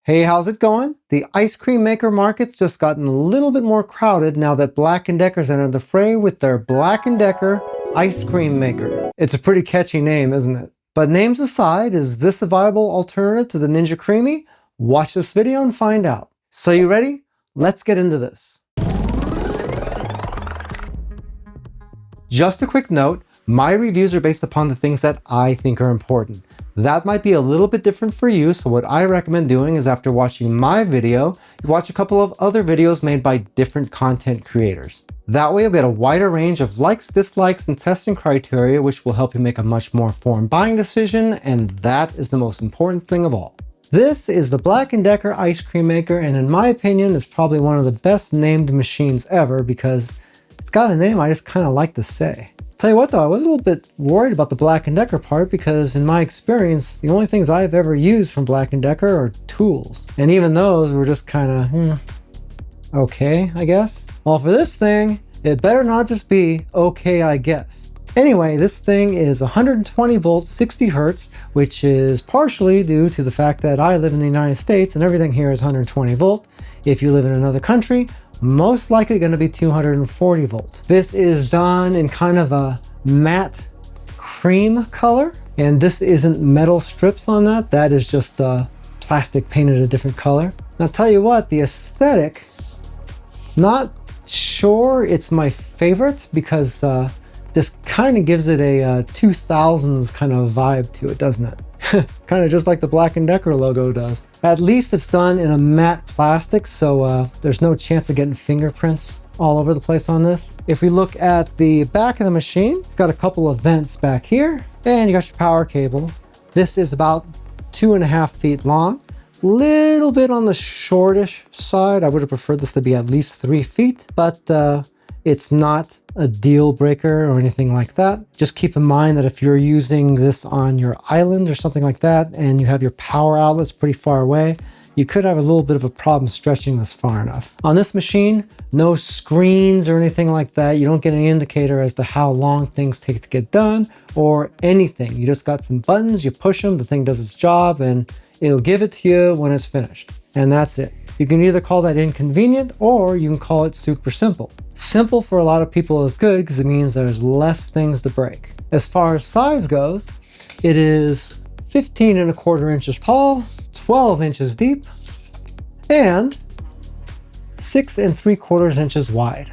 Hey, how's it going? The ice cream maker market's just gotten a little bit more crowded now that Black+Decker's entered the fray with their Black+, Decker ice cream maker. It's a pretty catchy name, isn't it? But names aside, is this a viable alternative to the Ninja Creami? Watch this video and find out. So you ready? Let's get into this. Just a quick note, my reviews are based upon the things that I think are important. That might be a little bit different for you, so what I recommend doing is after watching my video, you watch a couple of other videos made by different content creators. That way you'll get a wider range of likes, dislikes, and testing criteria, which will help you make a much more informed buying decision, and that is the most important thing of all. This is the Black+, Decker ice cream maker, and in my opinion, it's probably one of the best named machines ever because it's got a name I just kind of like to say. Tell you what though, I was a little bit worried about the Black+, Decker part because in my experience, the only things I've ever used from Black+, Decker are tools. And even those were just kind of, okay, I guess. Well, for this thing, it better not just be okay, I guess. Anyway, this thing is 120 volts, 60 hertz, which is partially due to the fact that I live in the United States and everything here is 120 volt. If you live in another country, most likely going to be 240 volt. This is done in kind of a matte cream color, and this isn't metal strips on that. That is just plastic painted a different color. Now, tell you what, the aesthetic, not sure it's my favorite because this kind of gives it a 2000s kind of vibe to it, doesn't it? Kind of just like the Black+, Decker logo does. At least it's done in a matte plastic, so there's no chance of getting fingerprints all over the place on this. If we look at the back of the machine, it's got a couple of vents back here, and you got your power cable. This is about 2.5 feet long. Little bit on the shortish side. I would have preferred this to be at least 3 feet, but it's not a deal breaker or anything like that. Just keep in mind that if you're using this on your island or something like that, and you have your power outlets pretty far away, you could have a little bit of a problem stretching this far enough. On this machine, no screens or anything like that. You don't get an indicator as to how long things take to get done or anything. You just got some buttons, you push them, the thing does its job, and it'll give it to you when it's finished. And that's it. You can either call that inconvenient or you can call it super simple. Simple for a lot of people is good because it means there's less things to break. As far as size goes, it is 15.25 inches tall, 12 inches deep, and 6.75 inches wide.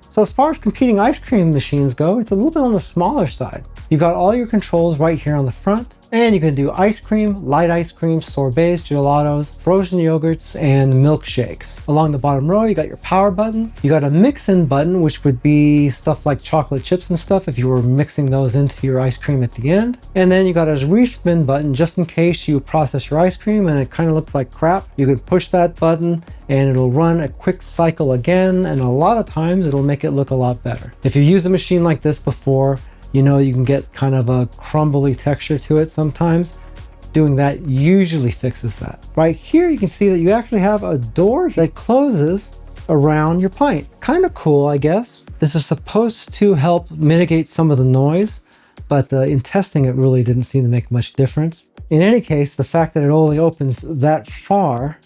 So as far as competing ice cream machines go, it's a little bit on the smaller side. You've got all your controls right here on the front, and you can do ice cream, light ice cream, sorbets, gelatos, frozen yogurts, and milkshakes. Along the bottom row, you got your power button. You got a mix-in button, which would be stuff like chocolate chips and stuff if you were mixing those into your ice cream at the end. And then you got a respin button just in case you process your ice cream and it kind of looks like crap. You can push that button and it'll run a quick cycle again, and a lot of times it'll make it look a lot better. If you've used a machine like this before, you know you can get kind of a crumbly texture to it sometimes. Doing that usually fixes that. Right here you can see that you actually have a door that closes around your pint. Kind of cool, I guess. This is supposed to help mitigate some of the noise, but in testing it really didn't seem to make much difference. In any case, the fact that it only opens that far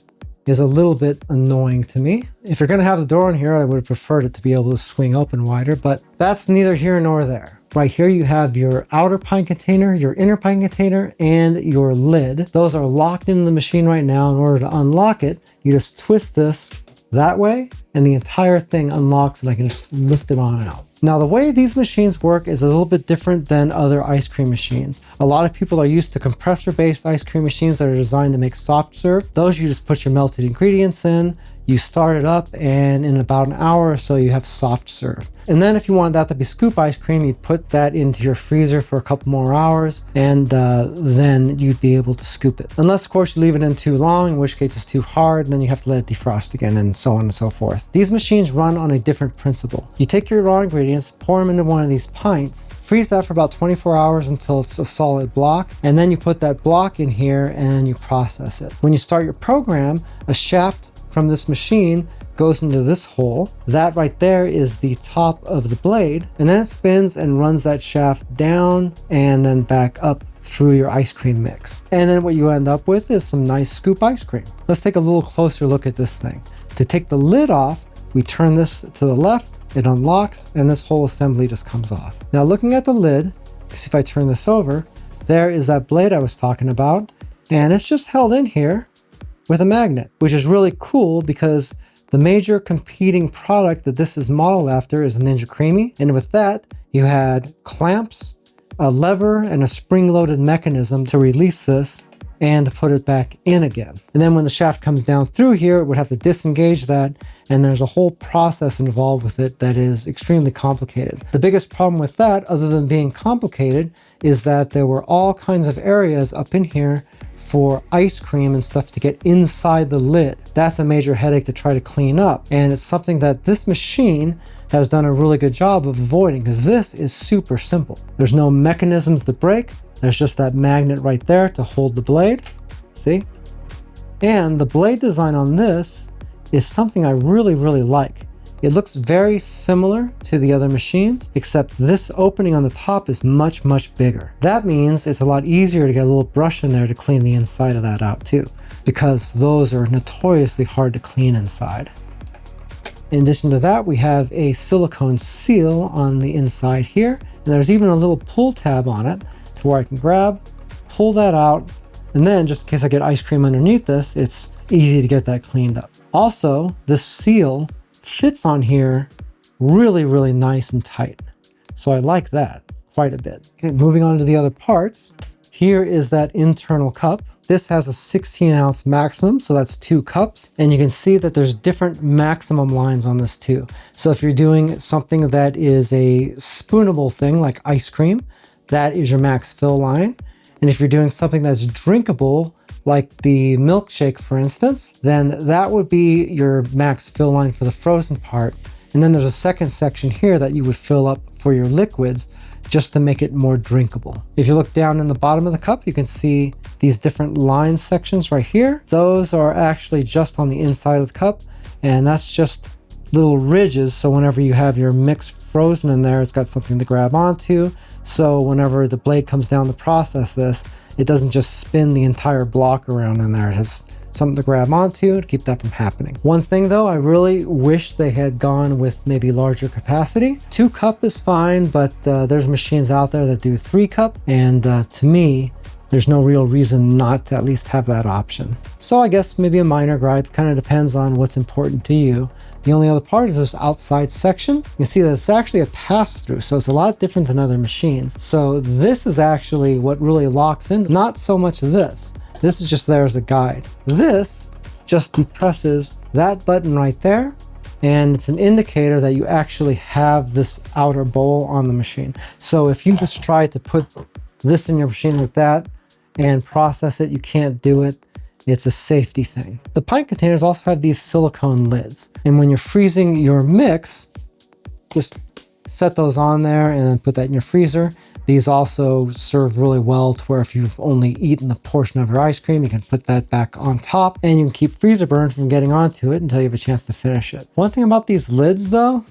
is a little bit annoying to me. If you're gonna have the door in here, I would have preferred it to be able to swing open wider, but that's neither here nor there. Right here you have your outer pint container, your inner pint container, and your lid. Those are locked into the machine right now. In order to unlock it, you just twist this that way, and the entire thing unlocks and I can just lift it on out. Now, the way these machines work is a little bit different than other ice cream machines. A lot of people are used to compressor-based ice cream machines that are designed to make soft serve. Those you just put your melted ingredients in, you start it up, and in about an hour or so you have soft serve. And then if you want that to be scoop ice cream, you'd put that into your freezer for a couple more hours, and then you'd be able to scoop it. Unless, of course, you leave it in too long, in which case it's too hard, and then you have to let it defrost again, and so on and so forth. These machines run on a different principle. You take your raw ingredients, pour them into one of these pints, freeze that for about 24 hours until it's a solid block, and then you put that block in here and you process it. When you start your program, a shaft from this machine goes into this hole. That right there is the top of the blade, and then it spins and runs that shaft down and then back up through your ice cream mix. And then what you end up with is some nice scoop ice cream. Let's take a little closer look at this thing. To take the lid off, we turn this to the left, it unlocks, and this whole assembly just comes off. Now looking at the lid, see if I turn this over, there is that blade I was talking about, and it's just held in here with a magnet, which is really cool because the major competing product that this is modeled after is a Ninja Creami, and with that, you had clamps, a lever, and a spring-loaded mechanism to release this and to put it back in again. And then when the shaft comes down through here, it would have to disengage that, and there's a whole process involved with it that is extremely complicated. The biggest problem with that, other than being complicated, is that there were all kinds of areas up in here for ice cream and stuff to get inside the lid. That's a major headache to try to clean up, and it's something that this machine has done a really good job of avoiding, because this is super simple. There's no mechanisms to break. There's just that magnet right there to hold the blade, see? And the blade design on this is something I really, really like. It looks very similar to the other machines, except this opening on the top is much, much bigger. That means it's a lot easier to get a little brush in there to clean the inside of that out too, because those are notoriously hard to clean inside. In addition to that, we have a silicone seal on the inside here, and there's even a little pull tab on it to where I can grab, pull that out, and then just in case I get ice cream underneath this, it's easy to get that cleaned up. Also, this seal fits on here really, really nice and tight. So I like that quite a bit. Okay, moving on to the other parts. Here is that internal cup. This has a 16-ounce maximum, so that's 2 cups. And you can see that there's different maximum lines on this too. So if you're doing something that is a spoonable thing like ice cream, that is your max fill line. And if you're doing something that's drinkable, like the milkshake, for instance, then that would be your max fill line for the frozen part. And then there's a second section here that you would fill up for your liquids just to make it more drinkable. If you look down in the bottom of the cup, you can see these different line sections right here. Those are actually just on the inside of the cup, and that's just little ridges. So whenever you have your mix frozen in there, it's got something to grab onto. So whenever the blade comes down to process this, it doesn't just spin the entire block around in there. It has something to grab onto to keep that from happening. One thing though, I really wish they had gone with maybe larger capacity. 2 cup is fine, but there's machines out there that do 3 cup. And to me, there's no real reason not to at least have that option. So I guess maybe a minor gripe, kind of depends on what's important to you. The only other part is this outside section. You can see that it's actually a pass-through, so it's a lot different than other machines. So this is actually what really locks in, not so much this. This is just there as a guide. This just depresses that button right there, and it's an indicator that you actually have this outer bowl on the machine. So if you just try to put this in your machine like that and process it, you can't do it. It's a safety thing. The pint containers also have these silicone lids. And when you're freezing your mix, just set those on there and then put that in your freezer. These also serve really well to where if you've only eaten a portion of your ice cream, you can put that back on top and you can keep freezer burn from getting onto it until you have a chance to finish it. One thing about these lids though,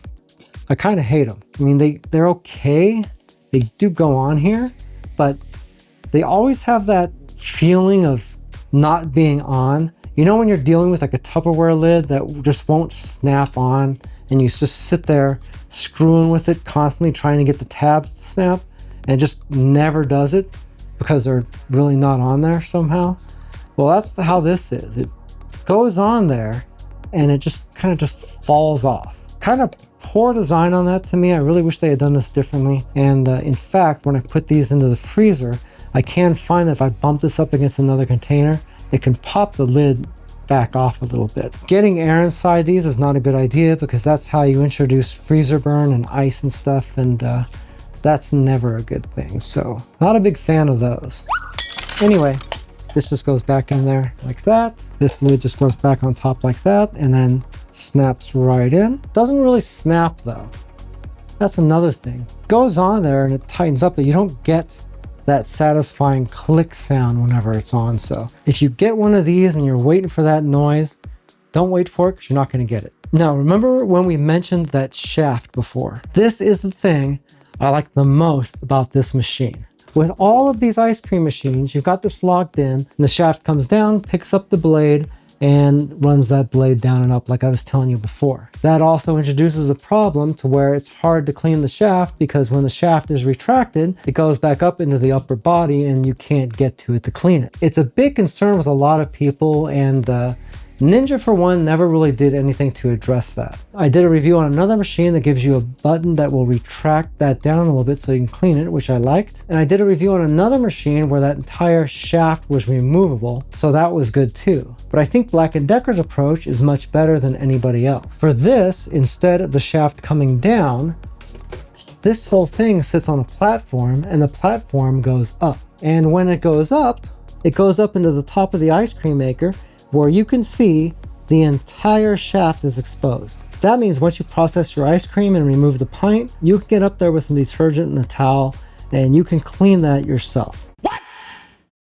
I kind of hate them. I mean, they're okay. They do go on here, but they always have that feeling of not being on. You know when you're dealing with like a Tupperware lid that just won't snap on and you just sit there screwing with it, constantly trying to get the tabs to snap, and it just never does it because they're really not on there somehow? Well, that's how this is. It goes on there and it just kind of just falls off. Kind of poor design on that to me. I really wish they had done this differently. And in fact, when I put these into the freezer, I can find that if I bump this up against another container, it can pop the lid back off a little bit. Getting air inside these is not a good idea because that's how you introduce freezer burn and ice and stuff, and that's never a good thing. So not a big fan of those. Anyway, this just goes back in there like that. This lid just goes back on top like that and then snaps right in. Doesn't really snap though. That's another thing. Goes on there and it tightens up, but you don't get that satisfying click sound whenever it's on. So if you get one of these and you're waiting for that noise, don't wait for it because you're not going to get it. Now, remember when we mentioned that shaft before? This is the thing I like the most about this machine. With all of these ice cream machines, you've got this locked in, and the shaft comes down, picks up the blade, and runs that blade down and up like I was telling you before. That also introduces a problem to where it's hard to clean the shaft, because when the shaft is retracted, it goes back up into the upper body and you can't get to it to clean it. It's a big concern with a lot of people, and Ninja, for one, never really did anything to address that. I did a review on another machine that gives you a button that will retract that down a little bit so you can clean it, which I liked. And I did a review on another machine where that entire shaft was removable, so that was good too. But I think Black & Decker's approach is much better than anybody else. For this, instead of the shaft coming down, this whole thing sits on a platform, and the platform goes up. And when it goes up into the top of the ice cream maker, where you can see the entire shaft is exposed. That means once you process your ice cream and remove the pint, you can get up there with some detergent and a towel, and you can clean that yourself. What?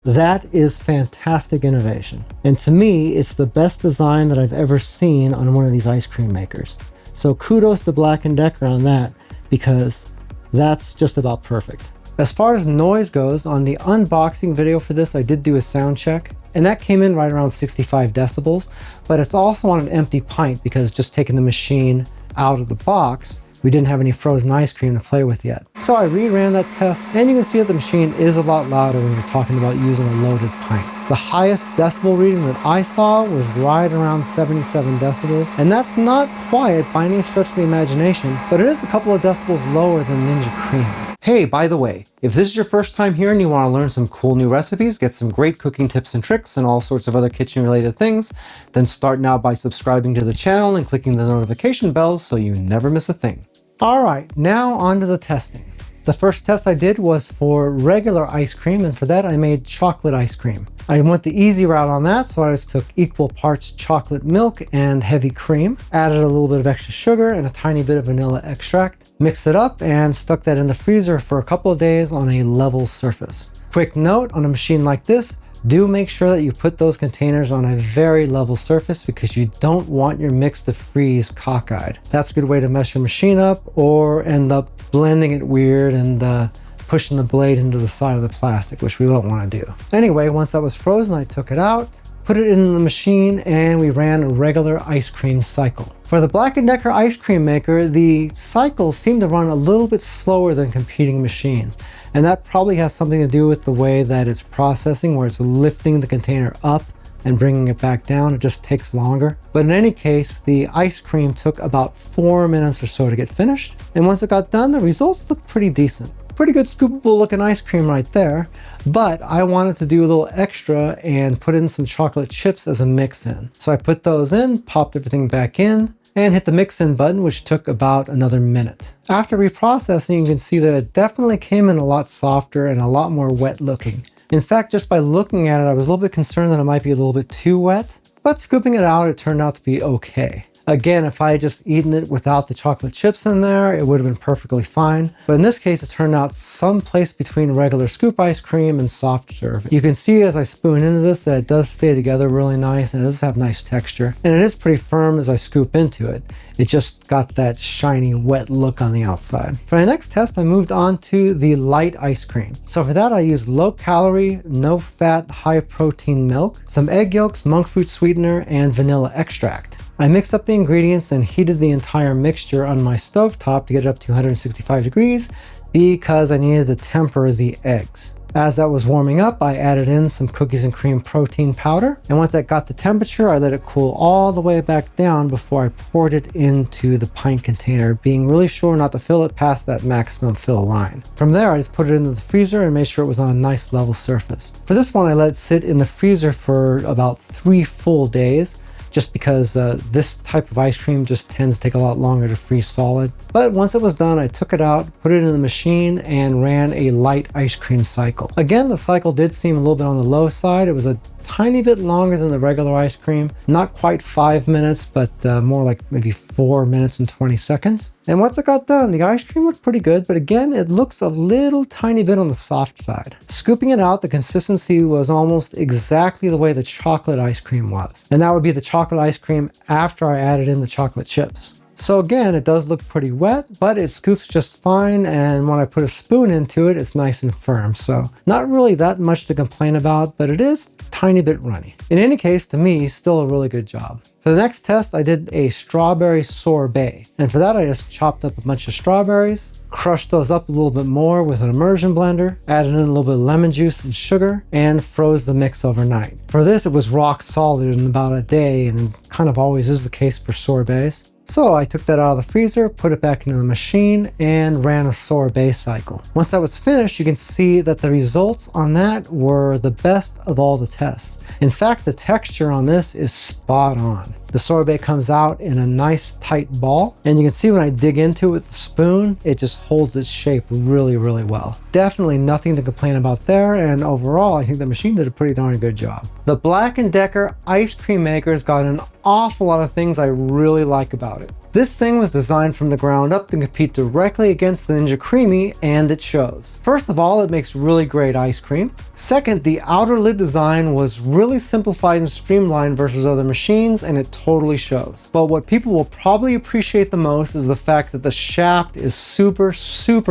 That is fantastic innovation. And to me, it's the best design that I've ever seen on one of these ice cream makers. So kudos to Black & Decker on that, because that's just about perfect. As far as noise goes, on the unboxing video for this, I did do a sound check, and that came in right around 65 decibels, but it's also on an empty pint because just taking the machine out of the box, we didn't have any frozen ice cream to play with yet. So I reran that test, and you can see that the machine is a lot louder when you're talking about using a loaded pint. The highest decibel reading that I saw was right around 77 decibels, and that's not quiet by any stretch of the imagination, but it is a couple of decibels lower than Ninja Creami. Hey, by the way, if this is your first time here and you want to learn some cool new recipes, get some great cooking tips and tricks, and all sorts of other kitchen related things, then start now by subscribing to the channel and clicking the notification bells so you never miss a thing. Alright, now on to the testing. The first test I did was for regular ice cream, and for that I made chocolate ice cream. I went the easy route on that, so I just took equal parts chocolate milk and heavy cream, added a little bit of extra sugar and a tiny bit of vanilla extract, mixed it up, and stuck that in the freezer for a couple of days on a level surface. Quick note, on a machine like this, do make sure that you put those containers on a very level surface, because you don't want your mix to freeze cockeyed. That's a good way to mess your machine up or end up blending it weird and pushing the blade into the side of the plastic, which we don't want to do. Anyway, once that was frozen, I took it out, put it into the machine, and we ran a regular ice cream cycle. For the Black & Decker ice cream maker, the cycles seem to run a little bit slower than competing machines. And that probably has something to do with the way that it's processing, where it's lifting the container up and bringing it back down. It just takes longer. But in any case, the ice cream took about 4 minutes or so to get finished. And once it got done, the results looked pretty decent. Pretty good scoopable looking ice cream right there. But I wanted to do a little extra and put in some chocolate chips as a mix-in. So I put those in, popped everything back in, and hit the mix-in button, which took about another minute. After reprocessing, you can see that it definitely came in a lot softer and a lot more wet looking. In fact, just by looking at it, I was a little bit concerned that it might be a little bit too wet, but scooping it out, it turned out to be okay. Again, if I had just eaten it without the chocolate chips in there, it would have been perfectly fine. But in this case, it turned out someplace between regular scoop ice cream and soft serve. You can see as I spoon into this that it does stay together really nice, and it does have nice texture. And it is pretty firm as I scoop into it. It just got that shiny, wet look on the outside. For my next test, I moved on to the light ice cream. So for that, I used low calorie, no fat, high protein milk, some egg yolks, monk fruit sweetener, and vanilla extract. I mixed up the ingredients and heated the entire mixture on my stovetop to get it up to 165 degrees because I needed to temper the eggs. As that was warming up, I added in some cookies and cream protein powder, and once that got the temperature, I let it cool all the way back down before I poured it into the pint container, being really sure not to fill it past that maximum fill line. From there, I just put it into the freezer and made sure it was on a nice level surface. For this one, I let it sit in the freezer for about 3 full days, just because this type of ice cream just tends to take a lot longer to freeze solid. But once it was done, I took it out, put it in the machine, and ran a light ice cream cycle. Again, the cycle did seem a little bit on the low side. It was a tiny bit longer than the regular ice cream. Not quite 5 minutes, but more like maybe 4 minutes and 20 seconds. And once it got done, the ice cream looked pretty good, but again, it looks a little tiny bit on the soft side. Scooping it out, the consistency was almost exactly the way the chocolate ice cream was. And that would be the chocolate ice cream after I added in the chocolate chips. So again, it does look pretty wet, but it scoops just fine, and when I put a spoon into it, it's nice and firm. So not really that much to complain about, but it is a tiny bit runny. In any case, to me, still a really good job. For the next test, I did a strawberry sorbet. And for that, I just chopped up a bunch of strawberries, crushed those up a little bit more with an immersion blender, added in a little bit of lemon juice and sugar, and froze the mix overnight. For this, it was rock solid in about a day, and it kind of always is the case for sorbets. So I took that out of the freezer, put it back into the machine, and ran a sorbet cycle. Once that was finished, you can see that the results on that were the best of all the tests. In fact, the texture on this is spot on. The sorbet comes out in a nice tight ball, and you can see when I dig into it with the spoon, it just holds its shape really, really well. Definitely nothing to complain about there, and overall, I think the machine did a pretty darn good job. The Black & Decker ice cream maker's got an awful lot of things I really like about it. This thing was designed from the ground up to compete directly against the Ninja Creami, and it shows. First of all, it makes really great ice cream. Second, the outer lid design was really simplified and streamlined versus other machines, and it totally shows. But what people will probably appreciate the most is the fact that the shaft is super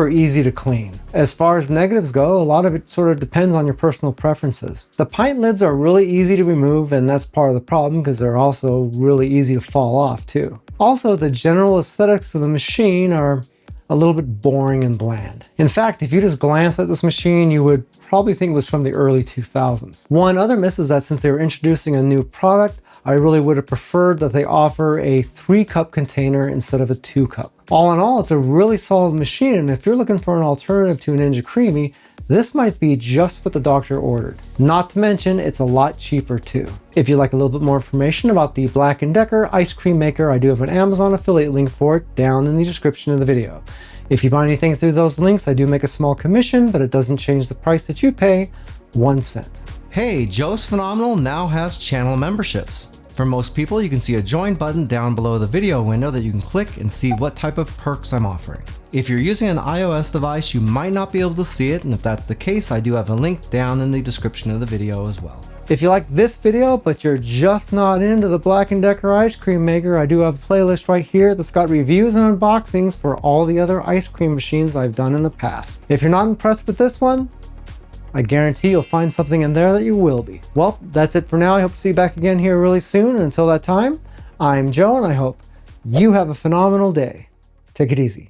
easy to clean. As far as negatives go, a lot of it sort of depends on your personal preferences. The pint lids are really easy to remove, and that's part of the problem because they're also really easy to fall off too. Also, the general aesthetics of the machine are a little bit boring and bland. In fact, if you just glance at this machine, you would probably think it was from the early 2000s. One other miss is that since they were introducing a new product, I really would have preferred that they offer a 3-cup container instead of a 2-cup. All in all, it's a really solid machine, and if you're looking for an alternative to a Ninja Creami, this might be just what the doctor ordered. Not to mention, it's a lot cheaper too. If you'd like a little bit more information about the Black & Decker ice cream maker, I do have an Amazon affiliate link for it down in the description of the video. If you buy anything through those links, I do make a small commission, but it doesn't change the price that you pay 1 cent. Hey, Joe's Phenomenal now has channel memberships. For most people, you can see a join button down below the video window that you can click and see what type of perks I'm offering. If you're using an iOS device, you might not be able to see it, and if that's the case, I do have a link down in the description of the video as well. If you like this video, but you're just not into the Black & Decker ice cream maker, I do have a playlist right here that's got reviews and unboxings for all the other ice cream machines I've done in the past. If you're not impressed with this one, I guarantee you'll find something in there that you will be. Well, that's it for now. I hope to see you back again here really soon. And until that time, I'm Joe, and I hope you have a phenomenal day. Take it easy.